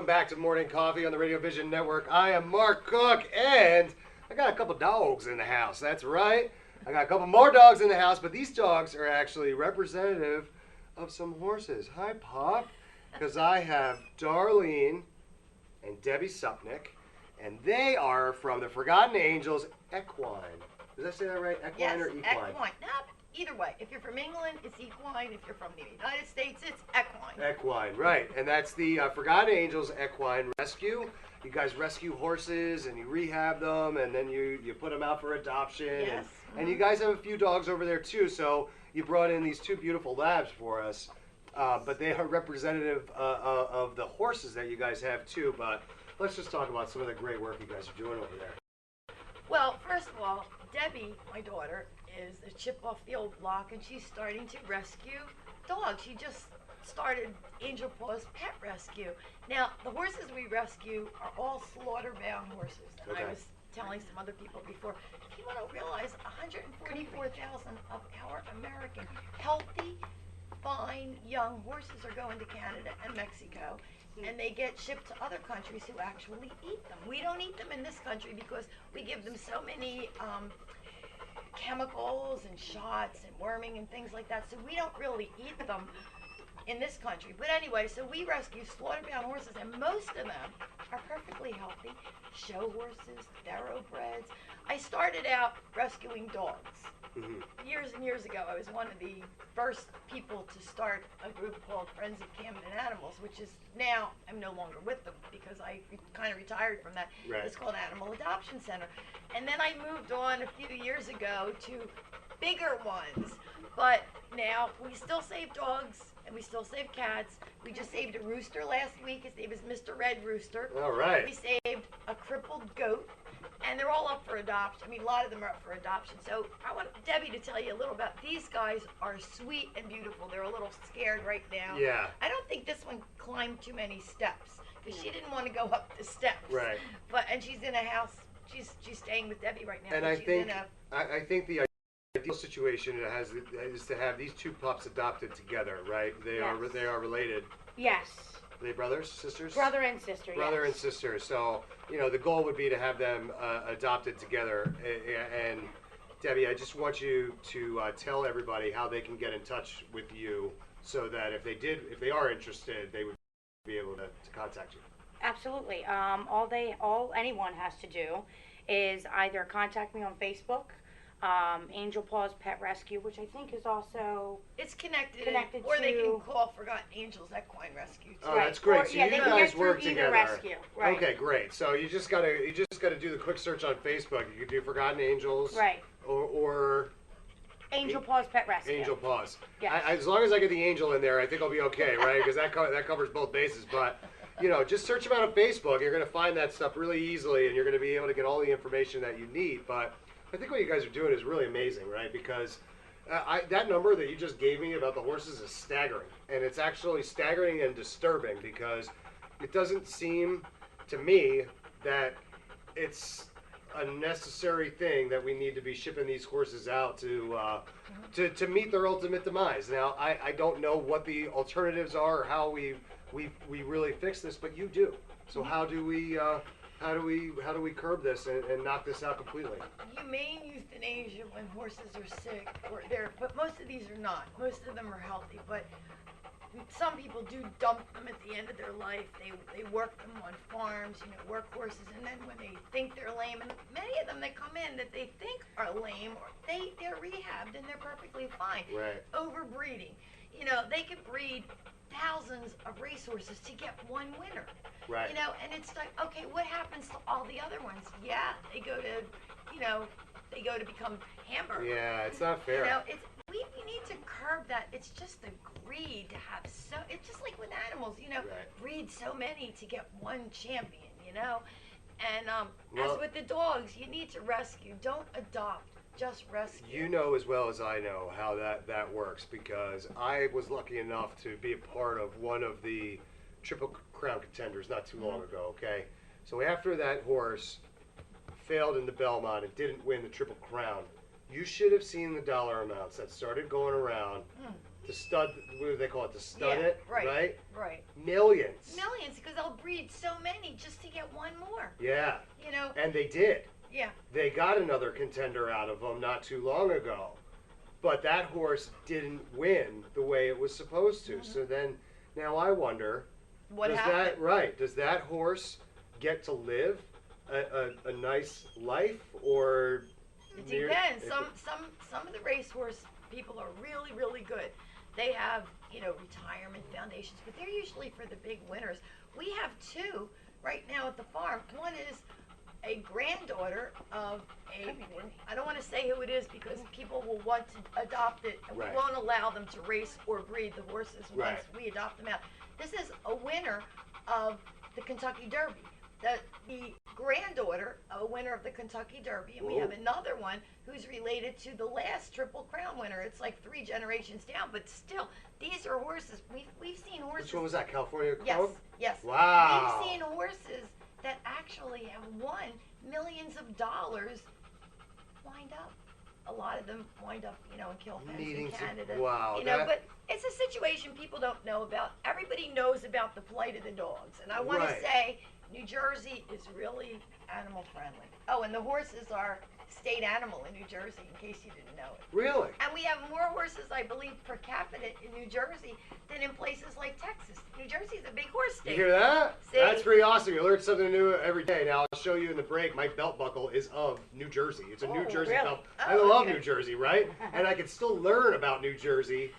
back to Morning Coffee on the Radio Vision Network. I am Mark Cook, and I got a couple dogs in the house. That's right. I got a couple more dogs in the house, but these dogs are actually representative of some horses. Hi, Pop. Because I have Darlene and Debbie Supnick, and they are from the Forgotten Angels Equine. Did I say that right? Equine or Equine? Equine. No, either way. If you're from England, it's Equine. If you're from the United States, it's Equine. Equine, right. And that's the Forgotten Angels Equine Rescue. You guys rescue horses and you rehab them, and then you put them out for adoption. Yes. And you guys have a few dogs over there too, so you brought in these two beautiful labs for us. But they are representative of the horses that you guys have too. But let's just talk about some of the great work you guys are doing over there. Well, first of all, Debbie, my daughter, is a chip off the old block, and she's starting to rescue dogs. She just started Angel Paws Pet Rescue. Now, the horses we rescue are all slaughter-bound horses. And Okay. I was telling some other people before, people don't realize 144,000 of our American healthy, fine, young horses are going to Canada and Mexico, and they get shipped to other countries who actually eat them. We don't eat them in this country because we give them so many chemicals and shots and worming and things like that, so we don't really eat them in this country. But anyway, so we rescue slaughter-bound horses, and most of them are perfectly healthy. Show horses, thoroughbreds. I started out rescuing dogs. Years and years ago, I was one of the first people to start a group called Friends of Camden Animals, which is now, I'm no longer with them because I kind of retired from that. Right. It's called Animal Adoption Center. And then I moved on a few years ago to bigger ones. But now we still save dogs and we still save cats. We just saved a rooster last week. His name is Mr. Red Rooster. All right. We saved a crippled goat. And they're all up for adoption. I mean, a lot of them are up for adoption. So I want Debbie to tell you a little about these guys. Are sweet and beautiful. They're a little scared right now. Yeah. I don't think this one climbed too many steps because she didn't want to go up the steps. Right. And she's in a house. She's staying with Debbie right now. And but I she's think in I think the ideal situation is to have these two pups adopted together, right? They are related. Yes. Are they brothers, sisters? Brother and sister, Brother yes. and sister. So, the goal would be to have them adopted together. And Debbie, I just want you to tell everybody how they can get in touch with you, so that if they are interested, they would be able to contact you. Absolutely. All anyone has to do is either contact me on Facebook, Angel Paws Pet Rescue, which I think is also It's connected Connected or they can to- call Forgotten Angels Equine Rescue. Oh, Right. that's great. Or- So yeah, you they can guys get work through either together. rescue, right. Okay, great. So you just gotta do the quick search on Facebook. You can do Forgotten Angels, right. or Angel Paws Pet Rescue. Angel Paws. Yes. As long as I get the angel in there, I think I'll be okay, right? Because that covers both bases. But just search them out on Facebook. You're gonna find that stuff really easily, and you're gonna be able to get all the information that you need. But I think what you guys are doing is really amazing, right? Because that number that you just gave me about the horses is staggering. And it's actually staggering and disturbing because it doesn't seem to me that it's a necessary thing that we need to be shipping these horses out to meet their ultimate demise. Now, I don't know what the alternatives are or how we really fix this, but you do. So how do we curb this and knock this out completely? Humane euthanasia when horses are sick, but most of these are not. Most of them are healthy, but some people do dump them at the end of their life. They work them on farms, work horses, and then when they think they're lame, and many of them that come in that they think are lame, or they're rehabbed and they're perfectly fine. Right. Overbreeding, they could breed thousands of racehorses to get one winner. Right. And it's like, okay, what happens to all the other ones? Yeah, they go to become hamburgers. Yeah, it's not fair. We need to curb that. It's just the greed to have it's just like with animals, Right. breed so many to get one champion, And Well, as with the dogs, you need to rescue. Don't adopt, just rescue. you know as well as I know how that works, because I was lucky enough to be a part of one of the Triple Crown contenders not too long ago, okay? So after that horse failed in the Belmont and didn't win the Triple Crown, you should have seen the dollar amounts that started going around The stud, what do they call it? The stud Yeah, it, right. Millions. Millions, because they'll breed so many just to get one more. Yeah. You know. And they did. Yeah. They got another contender out of them not too long ago. But that horse didn't win the way it was supposed to. So then, now I wonder, What happened? does that horse get to live a nice life, or It depends. Some of the racehorse people are really, really good. They have, retirement foundations, but they're usually for the big winners. We have two right now at the farm. One is a granddaughter of I don't want to say who it is because people will want to adopt it, and we won't allow them to race or breed the horses once we adopt them out. This is a winner of the Kentucky Derby. The granddaughter of a winner of the Kentucky Derby, and we have another one who's related to the last Triple Crown winner. It's like 3 generations down, but still, these are horses. We've seen horses. Which one was that? California Yes, Chrome? yes. Wow. We've seen horses that actually have won millions of dollars wind up. A lot of them wind up, in kill pens in Canada. Wow. But it's a situation people don't know about. Everybody knows about the plight of the dogs, and I want to say New Jersey is really animal friendly. Oh, and the horses are state animal in New Jersey, in case you didn't know it. Really? And we have more horses, I believe, per capita in New Jersey than in places like Texas. New Jersey's a big horse state. You hear that? See? That's pretty awesome. You learn something new every day. Now, I'll show you in the break. My belt buckle is of New Jersey. It's a New Jersey belt. I love New Jersey, right? And I can still learn about New Jersey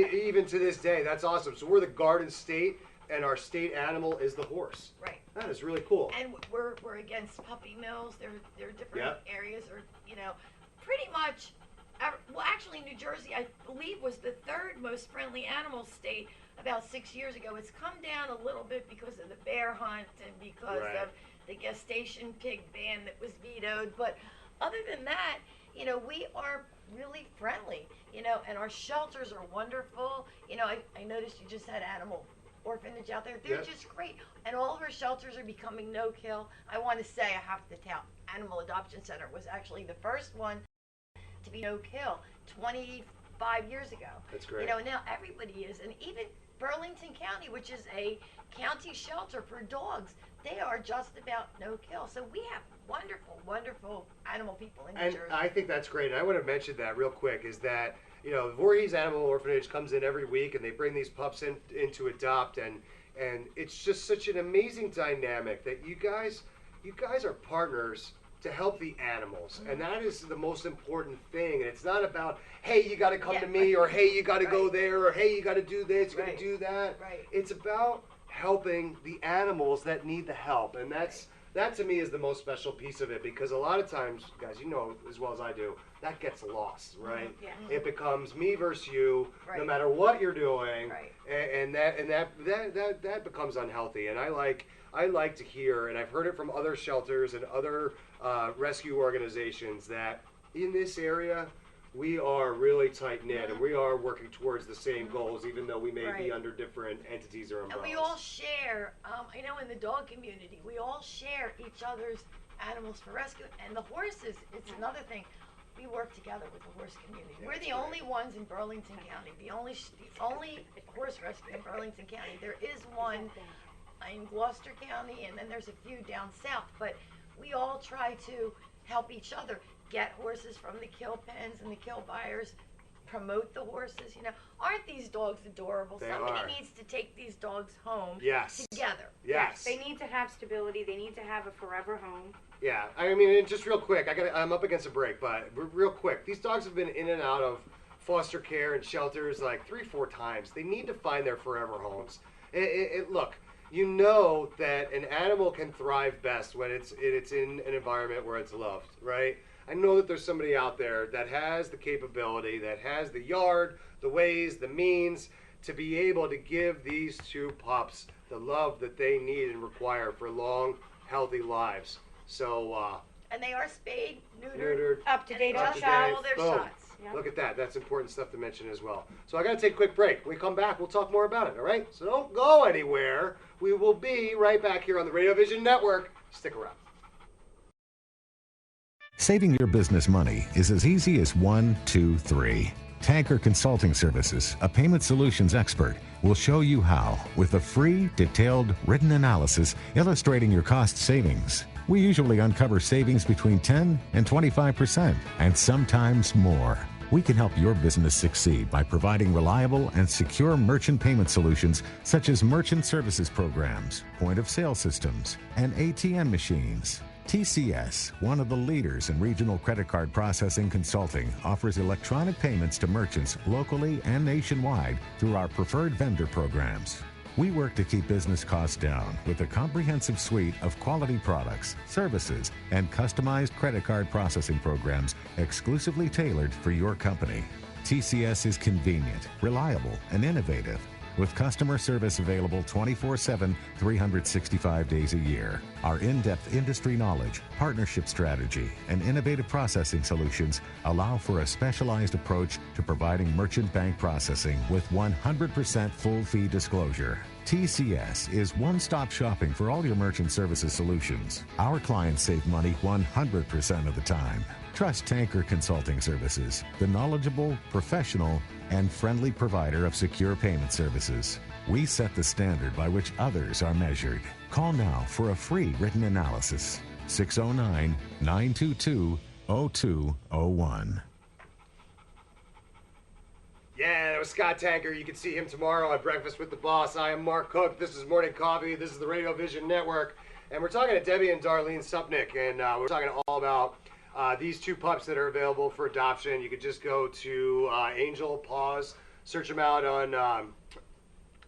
even to this day. That's awesome. So we're the Garden State, and our state animal is the horse. Right. That is really cool. And we're against puppy mills. There are different areas, or pretty much. Well, actually, New Jersey, I believe, was the 3rd most friendly animal state about 6 years ago. It's come down a little bit because of the bear hunt and because of the gestation pig ban that was vetoed. But other than that, we are really friendly. And our shelters are wonderful. I noticed you just had animal orphanage out there. They're just great. And all of our shelters are becoming no-kill. I want to say, I have to tell, Animal Adoption Center was actually the first one to be no-kill 25 years ago. That's great. Now everybody is. And even Burlington County, which is a county shelter for dogs, they are just about no-kill. So we have wonderful, wonderful animal people in New Jersey. And I think that's great. And I want to mention that real quick is that Voorhees Animal Orphanage comes in every week, and they bring these pups in to adopt, and it's just such an amazing dynamic that you guys are partners to help the animals, and that is the most important thing. And it's not about, hey, you got to come to me, or hey, you got to go there, or hey, you got to do this, you got to do that. It's about helping the animals that need the help, and that to me is the most special piece of it, because a lot of times, guys, you know as well as I do, that gets lost, right? It becomes me versus you, no matter what you're doing, and that becomes unhealthy. And I like to hear, and I've heard it from other shelters and other rescue organizations, that in this area we are really tight knit, and we are working towards the same goals, even though we may be under different entities or umbrellas. And we all share, I know in the dog community, we all share each other's animals for rescue. And the horses, it's another thing. We work together with the horse community. We're the only ones in Burlington County, the only horse rescue in Burlington County. There is one in Gloucester County, and then there's a few down south. But we all try to help each other get horses from the kill pens and the kill buyers, promote the horses. Aren't these dogs adorable? Somebody needs to take these dogs home together. Yes. They need to have stability. They need to have a forever home. Yeah, I mean, and just real quick, I'm up against a break, but real quick, these dogs have been in and out of foster care and shelters like 3-4 times. They need to find their forever homes. Look, you know that an animal can thrive best when it's in an environment where it's loved, right? I know that there's somebody out there that has the capability, that has the yard, the ways, the means to be able to give these 2 pups the love that they need and require for long, healthy lives. So, and they are spayed, neutered, up-to-date shots. All their Boom. shots. Yep. Look at that. That's important stuff to mention as well. So I got to take a quick break. When we come back, we'll talk more about it, all right? So don't go anywhere. We will be right back here on the Radio Vision Network. Stick around. Saving your business money is as easy as 1, 2, 3. Tanker Consulting Services, a payment solutions expert, will show you how with a free, detailed, written analysis illustrating your cost savings. We usually uncover savings between 10 and 25%, and sometimes more. We can help your business succeed by providing reliable and secure merchant payment solutions such as merchant services programs, point-of-sale systems, and ATM machines. TCS, one of the leaders in regional credit card processing consulting, offers electronic payments to merchants locally and nationwide through our preferred vendor programs. We work to keep business costs down with a comprehensive suite of quality products, services, and customized credit card processing programs exclusively tailored for your company. TCS is convenient, reliable, and innovative, with customer service available 24/7, 365 days a year. Our in-depth industry knowledge, partnership strategy, and innovative processing solutions allow for a specialized approach to providing merchant bank processing with 100% full fee disclosure. TCS is one-stop shopping for all your merchant services solutions. Our clients save money 100% of the time. Trust Tanker Consulting Services, the knowledgeable, professional, and friendly provider of secure payment services. We set the standard by which others are measured. Call now for a free written analysis. 609-922-0201. Yeah, that was Scott Tanker. You can see him tomorrow at Breakfast with the Boss. I am Mark Cook. This is Morning Coffee. This is the Radio Vision Network. And we're talking to Debbie and Darlene Supnick, and we're talking all about these two pups that are available for adoption. You could just go to Angel Paws, search them out on, on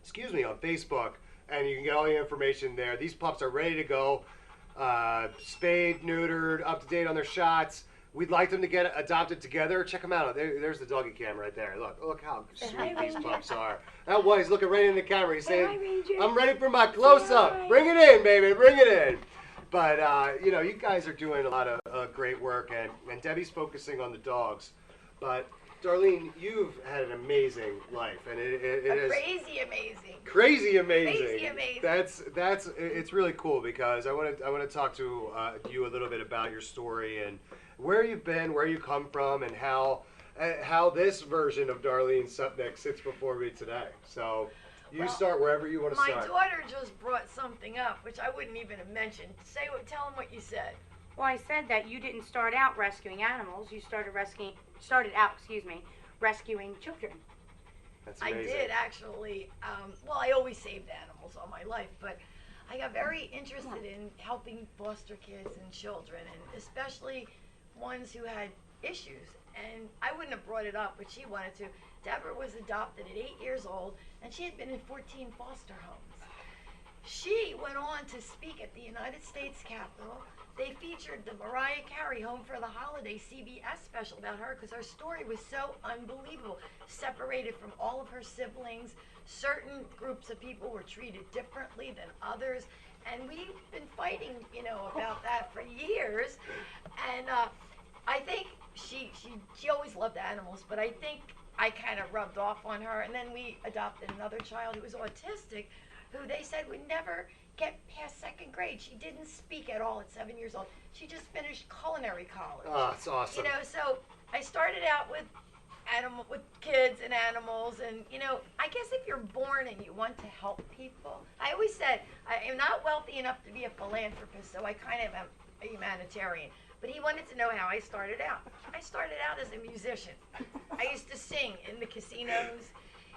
Facebook, and you can get all the information there. These pups are ready to go, spayed, neutered, up to date on their shots. We'd like them to get adopted together. Check them out. There's the doggy cam right there. Look how sweet these pups are. That one, he's looking right in the camera. He's saying, "I'm ready for my close-up. Bring it in, baby. Bring it in." But, you guys are doing a lot of great work, and Debbie's focusing on the dogs. But, Darlene, you've had an amazing life, and it is crazy amazing. Crazy amazing. Crazy amazing. It's really cool because I want to talk to you a little bit about your story and where you've been, where you come from, and how this version of Darlene Supnick sits before me today. So. Start wherever you want to start. My daughter just brought something up, which I wouldn't even have mentioned. Tell them what you said. Well, I said that you didn't start out rescuing animals. You started out rescuing children. That's amazing. I did actually. I always saved animals all my life, but I got very interested in helping foster kids and children, and especially ones who had issues. And I wouldn't have brought it up, but she wanted to. Deborah was adopted at 8 years old, and she had been in 14 foster homes. She went on to speak at the United States Capitol. They featured the Mariah Carey Home for the Holiday CBS special about her because her story was so unbelievable. Separated from all of her siblings, certain groups of people were treated differently than others, and we've been fighting, about that for years. And I think she always loved animals, but I think I kind of rubbed off on her, and then we adopted another child who was autistic, who they said would never get past second grade. She didn't speak at all at 7 years old. She just finished culinary college. Oh, that's awesome. So I started out with kids and animals, and I guess if you're born and you want to help people, I always said I am not wealthy enough to be a philanthropist, so I kind of am a humanitarian. But he wanted to know how I started out. I started out as a musician. I used to sing in the casinos,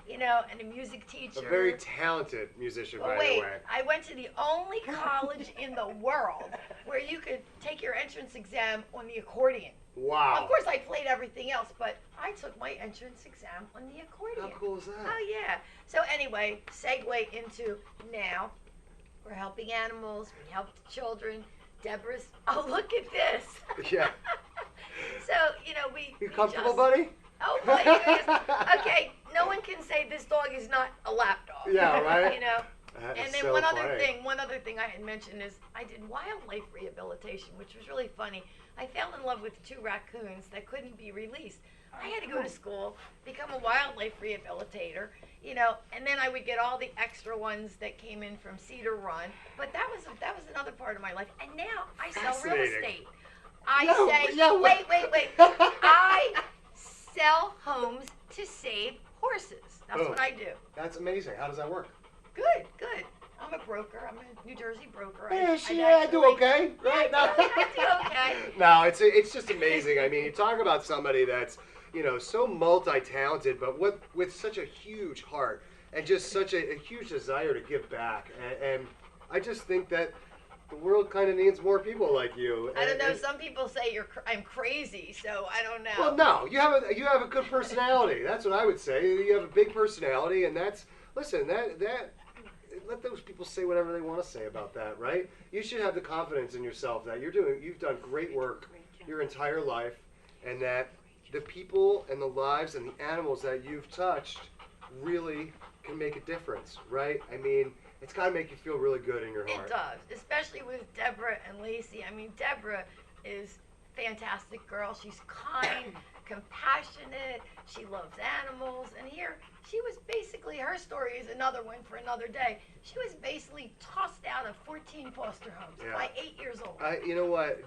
and a music teacher. A very talented musician, by the way. I went to the only college in the world where you could take your entrance exam on the accordion. Wow. Of course, I played everything else, but I took my entrance exam on the accordion. How cool is that? Oh, yeah. So anyway, segue into now. We're helping animals. We help children. Deborahs. Oh, look at this. Yeah. So, we... You comfortable, buddy? Oh, my goodness. Okay, no one can say this dog is not a lap dog. Yeah, right? And then one other thing I had mentioned is I did wildlife rehabilitation, which was really funny. I fell in love with 2 raccoons that couldn't be released. I had to go to school, become a wildlife rehabilitator, and then I would get all the extra ones that came in from Cedar Run. But that was another part of my life. And now I sell real estate. Wait. I sell homes to save horses. That's Boom. what I do. That's amazing. How does that work? Good, good. I'm a broker. I'm a New Jersey broker. I do okay, right? No. I do okay. No, it's just amazing. I mean, you talk about somebody that's, you know, so multi-talented, but with such a huge heart and just such a huge desire to give back. And I just think that the world kind of needs more people like you. I don't know. Some people say I'm crazy, so I don't know. Well, no, you have a good personality. That's what I would say. You have a big personality, and listen, let those people say whatever they want to say about that, right? You should have the confidence in yourself that you've done great work your entire life, and that the people and the lives and the animals that you've touched really can make a difference, right? I mean, it's got to make you feel really good in your heart. It does, especially with Deborah and Lacey. I mean, Deborah is a fantastic girl. She's kind, compassionate. She loves animals. And here, she was basically, her story is another one for another day. She was basically tossed out of 14 foster homes by 8 years old. You know what,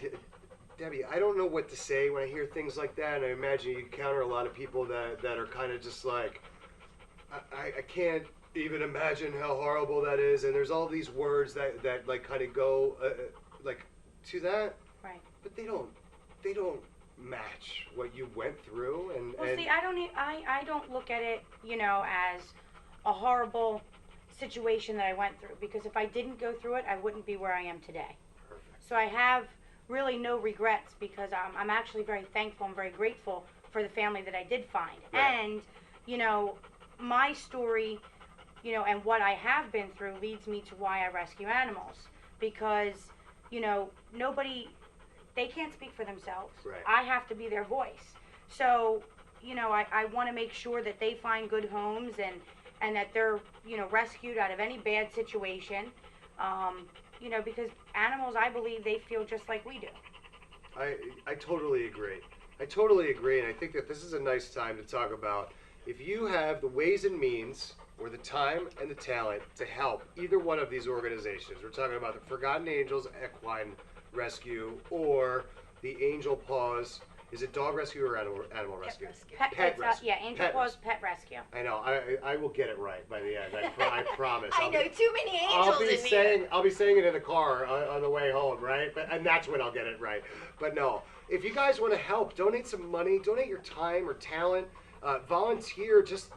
Debbie, I don't know what to say when I hear things like that. And I imagine you encounter a lot of people that are kind of just like, I can't even imagine how horrible that is, and there's all these words that like kind of go like to that, Right. but they don't match what you went through. And Well, see, I don't look at it, you know, as a horrible situation that I went through, because if I didn't go through it, I wouldn't be where I am today. Perfect. So I have really no regrets, because I'm actually very thankful and very grateful for the family that I did find. Right. And, you know, my story, you know, and what I have been through leads me to why I rescue animals, because, you know, they can't speak for themselves. Right. I have to be their voice. So, you know, I want to make sure that they find good homes and that they're, you know, rescued out of any bad situation. You know, because animals, I believe, they feel just like we do. I totally agree. I totally agree, and I think that this is a nice time to talk about if you have the ways and means or the time and the talent to help either one of these organizations. We're talking about the Forgotten Angels Equine Rescue or the Angel Paws. Is it dog rescue or animal rescue? Pet rescue. Yeah, Angel Paws Pet Rescue. I know. I will get it right by the end. I promise. I know too many angels in here. I'll be saying it in the car on the way home, right? And that's when I'll get it right. But no, if you guys want to help, donate some money, donate your time or talent, volunteer. Just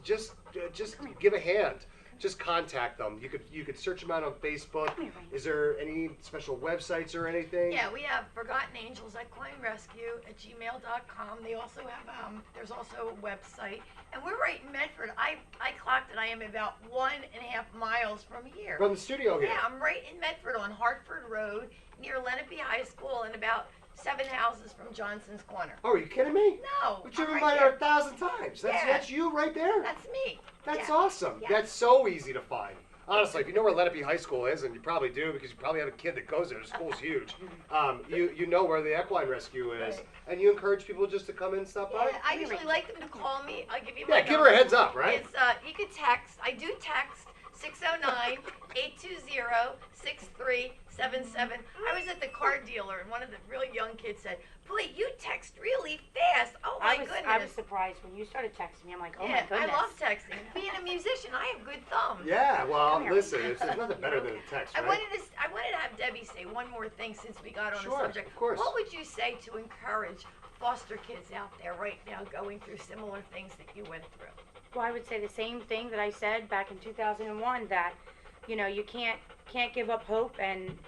give a hand. Just contact them. You could search them out on Facebook. Is there any special websites or anything? Yeah, we have Forgotten Angels Equine Rescue at gmail.com. They also have there's also a website, and we're right in Medford. I clocked it. I am about 1.5 miles from here. From the studio here. Yeah, I'm right in Medford on Hartford Road near Lenape High School, and about 7 houses from Johnson's Corner. Oh, are you kidding me? No. But you've I'm invited right her 1,000 times. That's you right there. That's me. That's Yeah. awesome. Yeah. That's so easy to find. Honestly, if you know where Lenape High School is, and you probably do because you probably have a kid that goes there, the school's huge. You know where the Equine Rescue is, Right. and you encourage people just to come in and stop by. Yeah, I usually like them to call me. I'll give you my Yeah, give her number. a heads up, right? It's you could text. I do text 609-820-6377. I was at the car dealer, and one of the really young kids said, "Boy, you text really fast." Oh my goodness. I was surprised when you started texting me. I'm like, oh my Yeah, goodness. I love texting. Being a musician, I have good thumbs. Yeah, well, Come here. listen, there's nothing better than a text, I right? wanted to have Debbie say one more thing since we got on Sure, the subject. of course. What would you say to encourage foster kids out there right now going through similar things that you went through? Well, I would say the same thing that I said back in 2001, that, you know, you can't give up hope. And,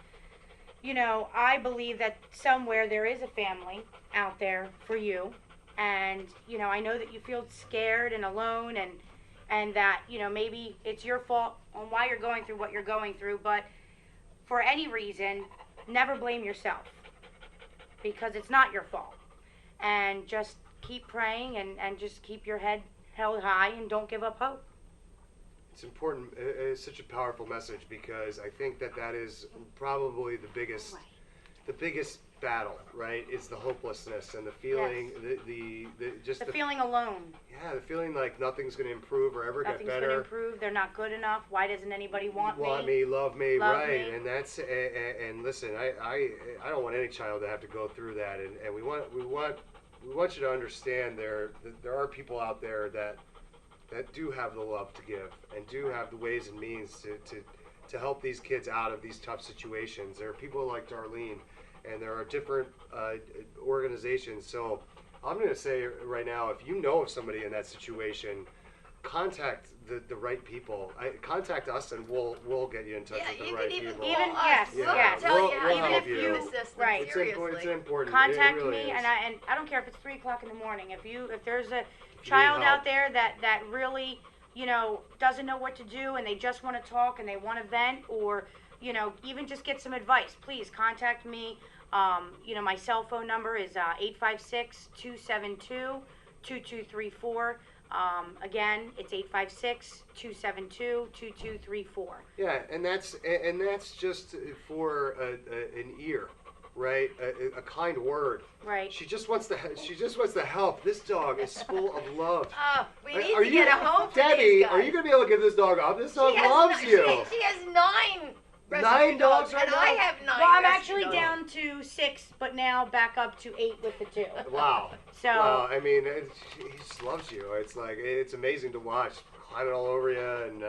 you know, I believe that somewhere there is a family out there for you. And, you know, I know that you feel scared and alone, and that, you know, maybe it's your fault on why you're going through what you're going through. But for any reason, never blame yourself, because it's not your fault. And just keep praying and just keep your head held high and don't give up hope. It's important. It's such a powerful message because I think that is probably the biggest battle, right? Is the hopelessness and the feeling, The feeling alone. Yeah, the feeling like nothing's going to improve or ever Nothing's get better. going to improve. They're not good enough. Why doesn't anybody want me? Love me, Love right? me. And that's and listen, I don't want any child to have to go through that, and we want we want you to understand there are people out there that do have the love to give and do have the ways and means to help these kids out of these tough situations. There are people like Darlene, and there are different organizations. So I'm going to say right now, if you know of somebody in that situation, contact the right people. Contact us, and we'll get you in touch with the right people. Even yes. yes. Tell you how we'll you help can you. use the system. Right. Seriously. It's important. Contact it really me, is. and I don't care if it's 3:00 in the morning. If there's a need child help. out there that really doesn't know what to do, and they just want to talk and they want to vent, or even just get some advice, please contact me. My cell phone number is 856-272-2234. Again, it's 856-272-2234. Yeah, and that's just for an ear, right? A kind word. Right. She just wants to help. This dog is full of love. Oh, we need to get a home for Debbie, these guys. are you gonna be able to give this dog up? This dog loves you. She has 9 rescue 9 dogs right and now? I have 9. Well, I'm rescue actually dogs. down to 6, but now back up to 8 with the 2. Wow. So Wow, I mean, he just loves you. It's like it's amazing to watch, climbing all over you, and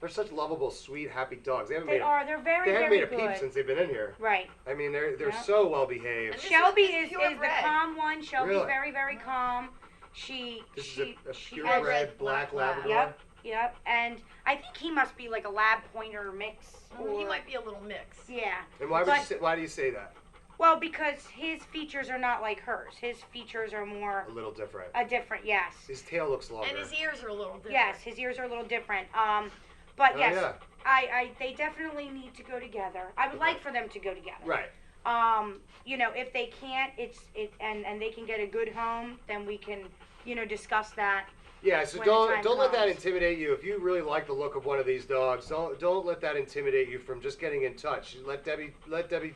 they're such lovable, sweet, happy dogs. They're very, they haven't made a peep good. since they've been in here. Right. I mean, they're Yeah. so well behaved. And Shelby This is is the purebred. calm one. Shelby's Really? very, very calm. She This she is a she purebred has red black black Labrador. Yep. And I think he must be like a lab pointer mix. He might be a little mix. Yeah. And why But- why do you say that? Well, because his features are not like hers. His features are more A little different. different. Yes. His tail looks longer. And his ears are a little different. Yes, his ears are a little different. But Oh, yes, yeah. they definitely need to go together. I would like for them to go together. Right. If they can't, and they can get a good home, then we can, discuss that. Yeah, so when the time don't let that comes. intimidate you. If you really like the look of one of these dogs, don't let that intimidate you from just getting in touch. Let Debbie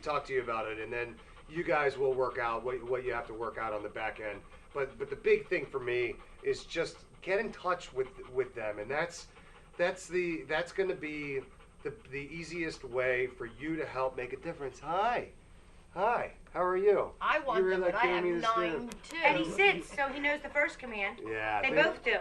talk to you about it, and then you guys will work out what you have to work out on the back end. But the big thing for me is just get in touch with them, and that's going to be the easiest way for you to help make a difference. Hi, how are you? I want You them, really but I have gave me this 9 too. And he sits, so he knows the first command. Yeah, They both do.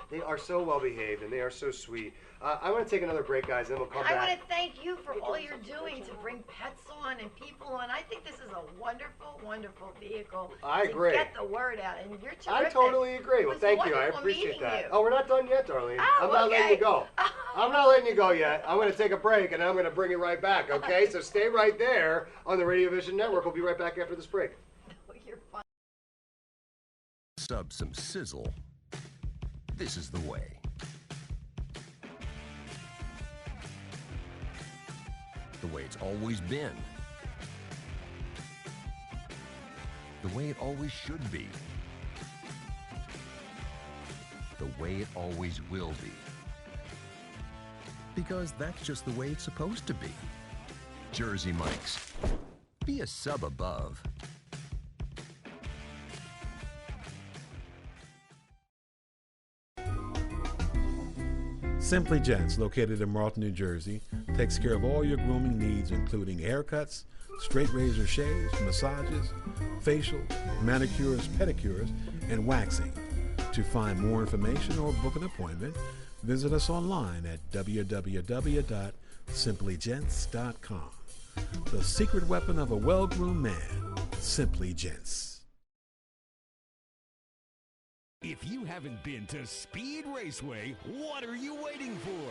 They are so well behaved, and they are so sweet. I want to take another break, guys, then we'll come I back. want to thank you for all you're doing to bring pets on and people on. I think this is a wonderful, wonderful vehicle I agree. to get the word out, and you're terrific. I totally agree. It Well, was thank you. I wonderful appreciate meeting that. you. Oh, we're not done yet, Darlene. Oh, I'm not letting okay. you go. I'm not letting you go yet. I'm going to take a break, and I'm going to bring you right back, okay? So stay right there on the Radio Vision Network. We'll be right back after this break. You're fun. Sub some sizzle. This is the way. The way it's always been. The way it always should be. The way it always will be. Because that's just the way it's supposed to be. Jersey Mike's. Be a sub above. Simply Gents, located in Marlton, New Jersey, takes care of all your grooming needs, including haircuts, straight razor shaves, massages, facial, manicures, pedicures, and waxing. To find more information or book an appointment, visit us online at www.simplygents.com. The secret weapon of a well-groomed man, Simply Gents. If you haven't been to Speed Raceway, what are you waiting for?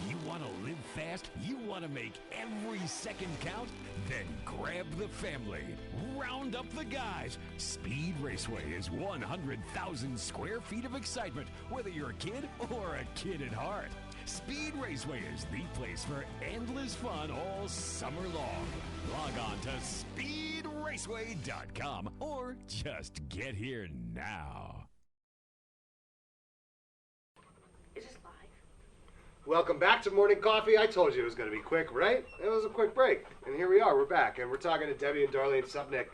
You want to live fast? You want to make every second count? Then grab the family. Round up the guys. Speed Raceway is 100,000 square feet of excitement, whether you're a kid or a kid at heart. Speed Raceway is the place for endless fun all summer long. Log on to speedraceway.com or just get here now. Is this live? Welcome back to Morning Coffee. I told you it was going to be quick, right? It was a quick break. And here we are. We're back. And we're talking to Debbie and Darlene Supnick.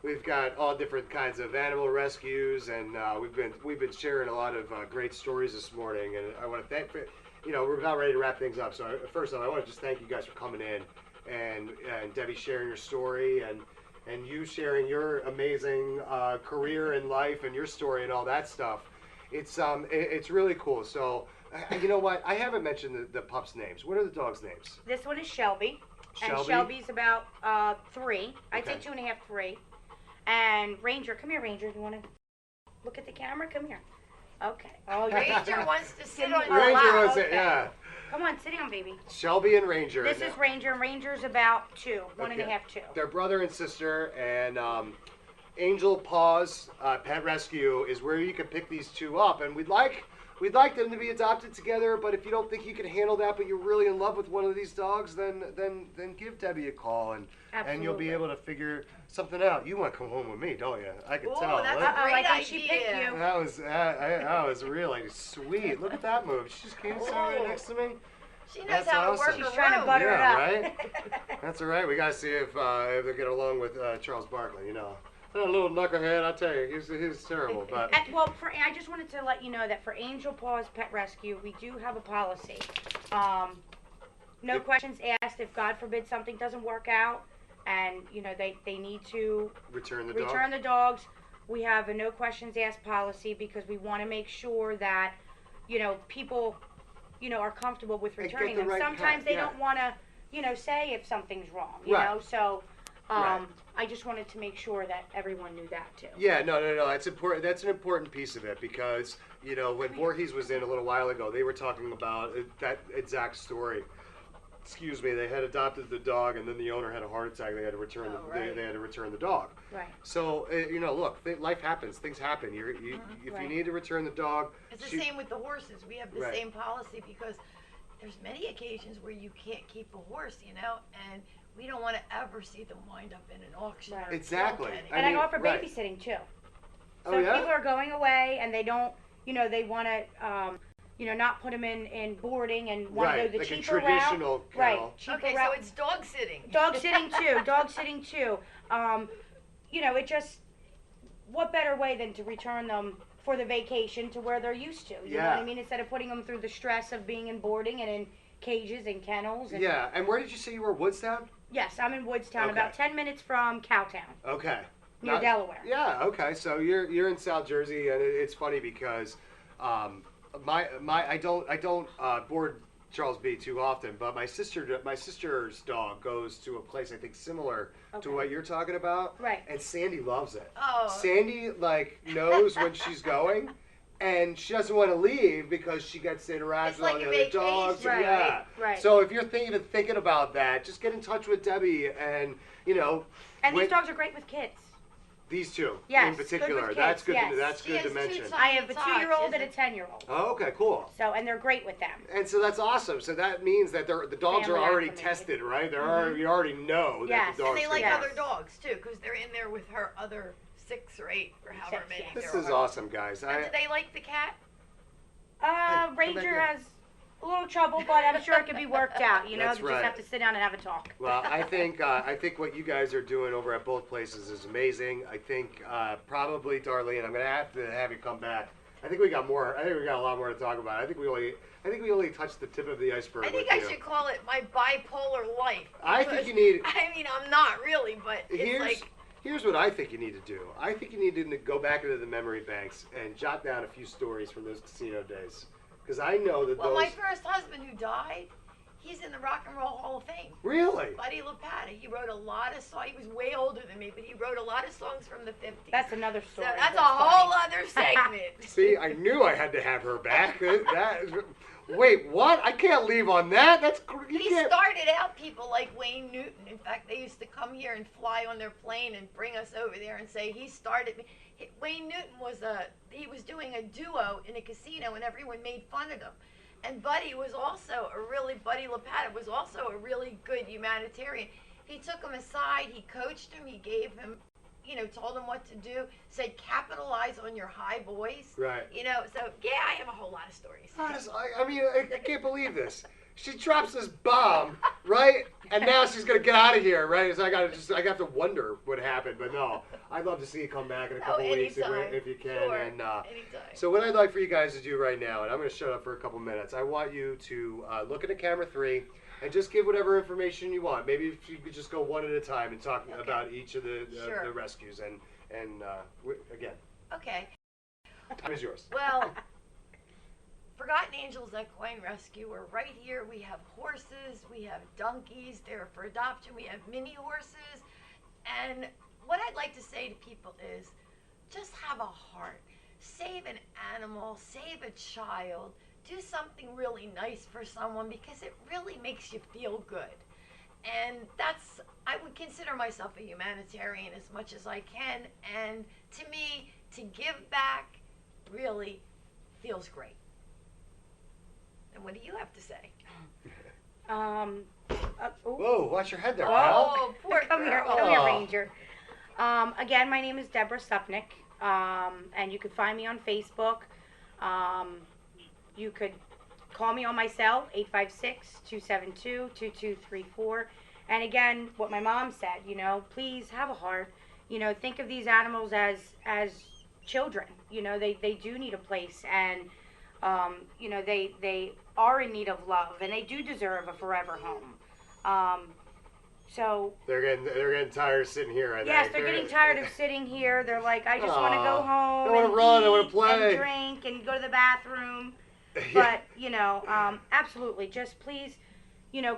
We've got all different kinds of animal rescues, and we've been sharing a lot of great stories this morning. And I want to thank, we're about ready to wrap things up. So first off, I want to just thank you guys for coming in and Debbie sharing your story. And and you sharing your amazing career in life and your story and all that stuff. It's really cool. So, you know what? I haven't mentioned the pups' names. What are the dogs' names? This one is Shelby. And Shelby? Shelby's about 3. I'd say Okay. 2.5, 3. And Ranger, come here, Ranger. You want to look at the camera? Come here. Okay. Oh, Ranger wants to sit on your Ranger lap. was it? okay. Yeah. Come on, sit down, baby. Shelby and Ranger. This is Ranger, and Ranger's about 2, 1.5, 2. They're brother and sister, and Angel Paws Pet Rescue is where you can pick these two up, and we'd like them to be adopted together. But if you don't think you can handle that, but you're really in love with one of these dogs, then give Debbie a call, and you'll be Absolutely. able to figure something out. You want to come home with me, don't you? I can Ooh, tell. that's Look, a great I think she picked idea. you. that was really sweet. Look at that move. She just came sitting right Ooh. next to me. She knows That's how to work awesome. her She's trying to room. butter it Yeah, up. right? That's all right. We got to see if they get along with Charles Barkley, you know. That little knucklehead, I tell you, he's terrible. But Well, I just wanted to let you know that for Angel Paws Pet Rescue, we do have a policy. No questions asked. If God forbid something doesn't work out, and they need to return the dogs, we have a no questions asked policy because we want to make sure that people are comfortable with And get returning the them. right Sometimes pet, they yeah. don't want to say if something's wrong. Right. So. Right. I just wanted to make sure that everyone knew that too. Yeah, no. That's important. That's an important piece of it because when Voorhees was in a little while ago, they were talking about that exact story. Excuse me. They had adopted the dog, and then the owner had a heart attack. They had to return they had to return the dog. Right. So look, life happens. Things happen. If you Right. need to return the dog, It's the same with the horses. We have the Right. same policy because there's many occasions where you can't keep a horse, and we don't want to ever see them wind up in an auction. Right. or a Exactly. sale penny. And I mean, offer right. babysitting too. Oh, So if yeah? people are going away and they don't, they want to, not put them in boarding and want to Right, go the like a cheaper traditional route. Right. kennel. Cheaper Okay, so route. it's dog sitting. Dog sitting too. Dog sitting too. It just, what better way than to return them for the vacation to where they're used to? You know what Yeah. I mean? Instead of putting them through the stress of being in boarding and in cages and kennels. And Yeah. And where did you say you were? Woodstown? Yes, I'm in Woodstown, Okay. about 10 minutes from Cowtown, Okay. near Delaware. Yeah. Okay. So you're in South Jersey, and it's funny because I don't board Charles B too often, but my sister's dog goes to a place I think similar to Okay. what you're talking about. Right. And Sandy loves it. Oh. Sandy knows when she's going. And she doesn't want to leave because she gets to interact It's with all like the a other dogs. vacation. Yeah. Right. So if you're thinking about that, just get in touch with Debbie and And with these dogs are great with kids. these two Yes, in good with particular. kids, That's good. yes. That's She good to has two mention. sons. I have a Touch, 2-year-old and a isn't 10-year-old. Oh, okay, cool. So, and they're great with them. And so that's awesome. So that means that the dogs are Family already acclimated. tested, right? They're already, you already know that Yes. the And dogs. they like can other work. dogs too, because they're in there with her other 6 or 8 or however 6, many. yes. This there is are. awesome, guys. And do they like the cat? come Ranger back here. has a little trouble, but I'm sure it could be worked out. That's You right. just have to sit down and have a talk. Well, I think what you guys are doing over at both places is amazing. I think probably Darlene, I'm gonna have to have you come back. I think we got more. I think we got a lot more to talk about. I think we only touched the tip of the iceberg. I think with I you. should call it my bipolar life. I think because- you need- I mean, I'm not really, but it's Here's what I think you need to do. I think you need to go back into the memory banks and jot down a few stories from those casino days, because I know that well, those. my first husband who died, he's in the Rock and Roll Hall of Fame. Really? Buddy LaPata. He wrote a lot of songs. He was way older than me, but he wrote a lot of songs from the 50s. That's another so story. that's a whole other segment. See, I knew I had to have her back. Wait, what? I can't leave on that. You He can't. started out people like Wayne Newton. In fact, they used to come here and fly on their plane and bring us over there and say he started me. Wayne Newton was doing a duo in a casino and everyone made fun of him. And Buddy LaPata was also a really good humanitarian. He took him aside, he coached him, he gave him, told him what to do, said capitalize on your high voice. Right. So yeah, I have a whole lot of stories. I can't believe this. She drops this bomb, right? And now she's gonna get out of here, right? So I have to wonder what happened. But no, I'd love to see you come back in a couple weeks if you can. Sure. And Anytime. so what I'd like for you guys to do right now, and I'm gonna shut up for a couple minutes. I want you to look at the camera 3. and just give whatever information you want. Maybe if you could just go one at a time and talk about each of the rescues, and again. Okay. Time is yours. Well, Forgotten Angels Equine Rescue, we're right here. We have horses, we have donkeys, they're for adoption, we have mini horses. And what I'd like to say to people is, just have a heart. Save an animal, save a child, do something really nice for someone, because it really makes you feel good. And I would consider myself a humanitarian as much as I can. And to me, to give back really feels great. And what do you have to say? Whoa, watch your head there, pal. Oh, poor Come here, Ranger. Again, my name is Deborah Supnick, and you can find me on Facebook. You could call me on my cell, 856-272-2234. And again, what my mom said, please have a heart. Think of these animals as children. They do need a place, and they are in need of love, and they do deserve a forever home. So they're getting tired of sitting here. I think. Yes, they're getting tired of sitting here. They're like, I just want to go home. I want to run. I want to play. And drink and go to the bathroom. But absolutely, just please,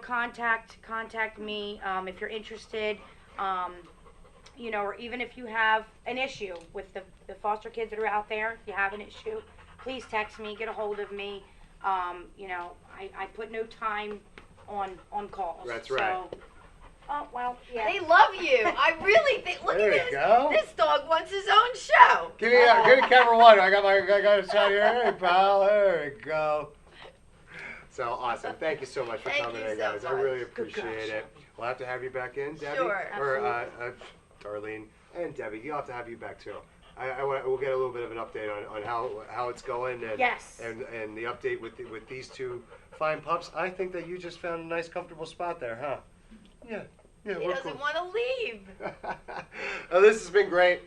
contact me if you're interested. Or even if you have an issue with the foster kids that are out there, if you have an issue, please text me, get a hold of me. I put no time on calls. That's right. So, yeah. They love you. I really think. Look there at this. Go. This dog wants his own show. Give me camera one. I got a shot here. Hey, pal. There we go. So awesome. Thank you so much for coming in, guys. I really appreciate it. We'll have to have you back in, Debbie. Sure. Or Darlene and Debbie. You'll have to have you back too. We'll get a little bit of an update on how it's going, and yes, and the update with these two fine pups. I think that you just found a nice, comfortable spot there, huh? Yeah. He doesn't want to leave. Well, this has been great.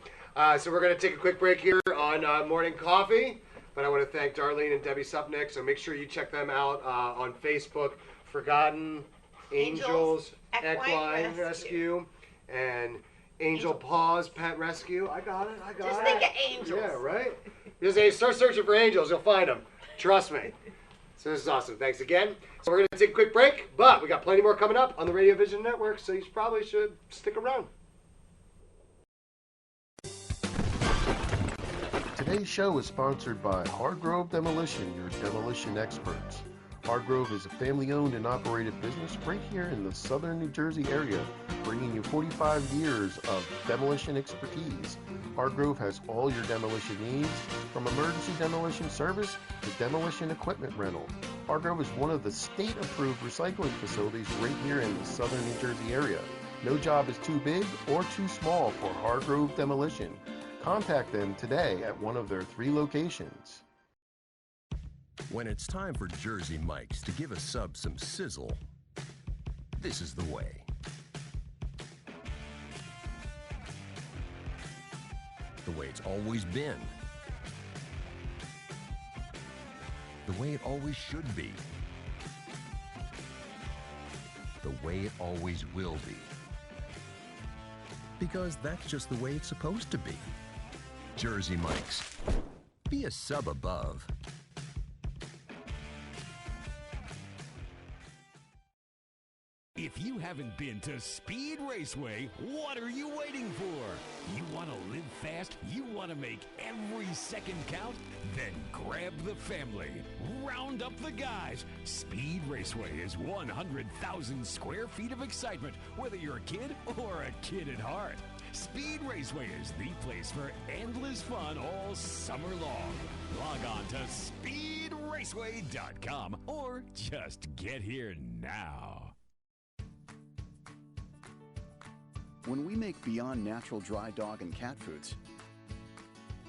So we're going to take a quick break here on Morning Coffee. But I want to thank Darlene and Debbie Supnick. So make sure you check them out on Facebook. Forgotten Angels Equine Rescue and Angel Paws Pet Rescue. I got it. Just think of angels. Yeah, right? Just start searching for angels. You'll find them. Trust me. So this is awesome. Thanks again. So we're going to take a quick break, but we got plenty more coming up on the Radio Vision Network, so you probably should stick around. Today's show is sponsored by Hargrove Demolition, your demolition experts. Hargrove is a family-owned and operated business right here in the southern New Jersey area, bringing you 45 years of demolition expertise. Hargrove has all your demolition needs, from emergency demolition service to demolition equipment rental. Hargrove is one of the state-approved recycling facilities right here in the southern New Jersey area. No job is too big or too small for Hargrove Demolition. Contact them today at one of their 3 locations. When it's time for Jersey Mike's to give a sub some sizzle, this is the way. The way it's always been. The way it always should be. The way it always will be. Because that's just the way it's supposed to be. Jersey Mike's. Be a sub above. If you haven't been to Speed Raceway, what are you waiting for? You want to live fast? You want to make every second count? Then grab the family. Round up the guys. Speed Raceway is 100,000 square feet of excitement, whether you're a kid or a kid at heart. Speed Raceway is the place for endless fun all summer long. Log on to speedraceway.com or just get here now. When we make Beyond Natural dry dog and cat foods,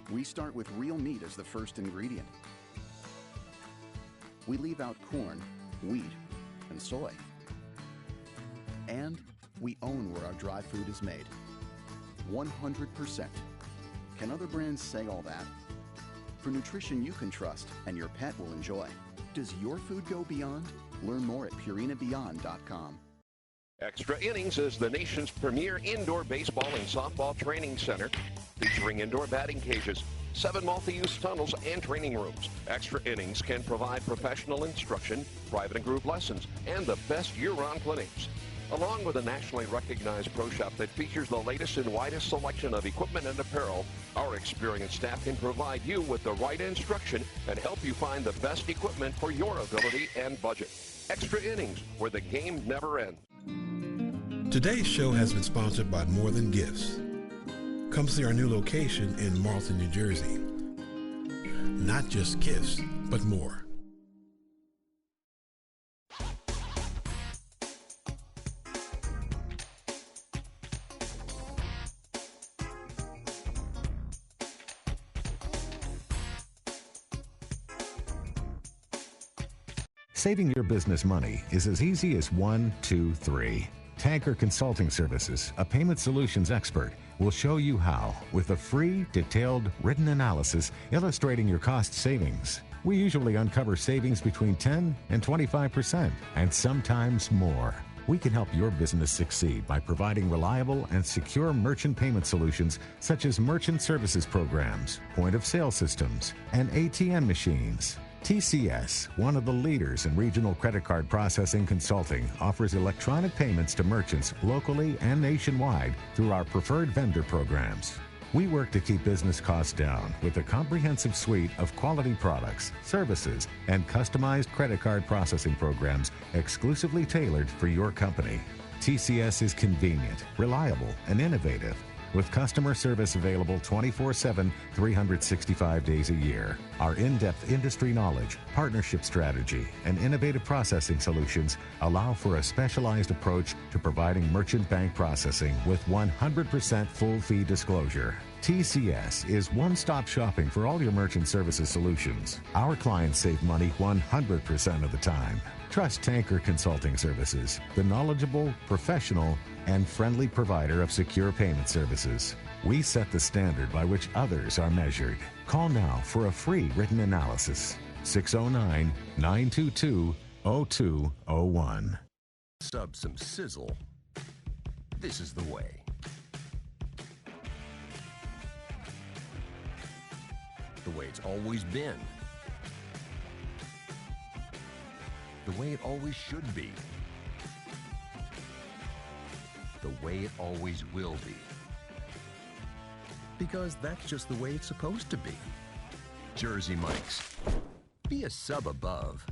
we start with real meat as the first ingredient. We leave out corn, wheat, and soy. And we own where our dry food is made. 100%. Can other brands say all that? For nutrition you can trust and your pet will enjoy. Does your food go beyond? Learn more at purinabeyond.com. Extra Innings is the nation's premier indoor baseball and softball training center, featuring indoor batting cages, 7 multi-use tunnels, and training rooms. Extra Innings can provide professional instruction, private and group lessons, and the best year-round clinics. Along with a nationally recognized pro shop that features the latest and widest selection of equipment and apparel, our experienced staff can provide you with the right instruction and help you find the best equipment for your ability and budget. Extra Innings, where the game never ends. Today's show has been sponsored by More Than Gifts. Come see our new location in Marlton, New Jersey. Not just gifts, but more. Saving your business money is as easy as 1, 2, 3. Tanker Consulting Services, a payment solutions expert, will show you how with a free, detailed, written analysis illustrating your cost savings. We usually uncover savings between 10 and 25%, and sometimes more. We can help your business succeed by providing reliable and secure merchant payment solutions such as merchant services programs, point-of-sale systems, and ATM machines. TCS, one of the leaders in regional credit card processing consulting, offers electronic payments to merchants locally and nationwide through our preferred vendor programs. We work to keep business costs down with a comprehensive suite of quality products, services, and customized credit card processing programs exclusively tailored for your company. TCS is convenient, reliable, and innovative, with customer service available 24/7, 365 days a year. Our in-depth industry knowledge, partnership strategy, and innovative processing solutions allow for a specialized approach to providing merchant bank processing with 100% full fee disclosure. TCS is one-stop shopping for all your merchant services solutions. Our clients save money 100% of the time. Trust Tanker Consulting Services, the knowledgeable, professional, and friendly provider of secure payment services. We set the standard by which others are measured. Call now for a free written analysis. 609-922-0201. Sub some sizzle. This is the way. The way it's always been. The way it always should be. The way it always will be. Because that's just the way it's supposed to be. Jersey Mike's. Be a sub above.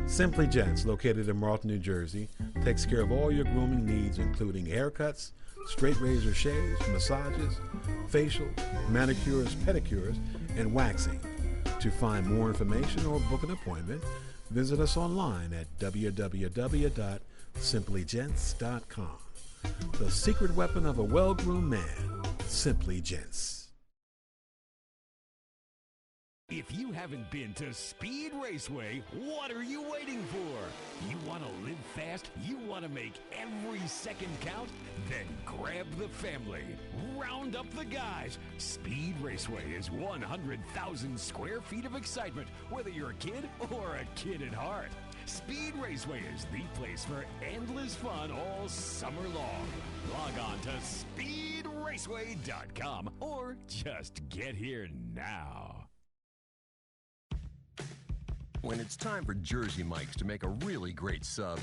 Simply Gents, located in Marlton, New Jersey, takes care of all your grooming needs, including haircuts, straight razor shaves, massages, facial, manicures, pedicures, and waxing. To find more information or book an appointment, visit us online at www.simplygents.com. The secret weapon of a well-groomed man, Simply Gents. If you haven't been to Speed Raceway, what are you waiting for? You want to live fast? You want to make every second count? Then grab the family. Round up the guys. Speed Raceway is 100,000 square feet of excitement, whether you're a kid or a kid at heart. Speed Raceway is the place for endless fun all summer long. Log on to speedraceway.com or just get here now. When it's time for Jersey Mike's to make a really great sub,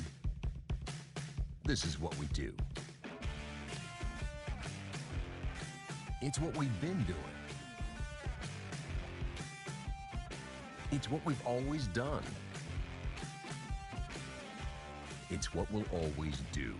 this is what we do. It's what we've been doing. It's what we've always done. It's what we'll always do.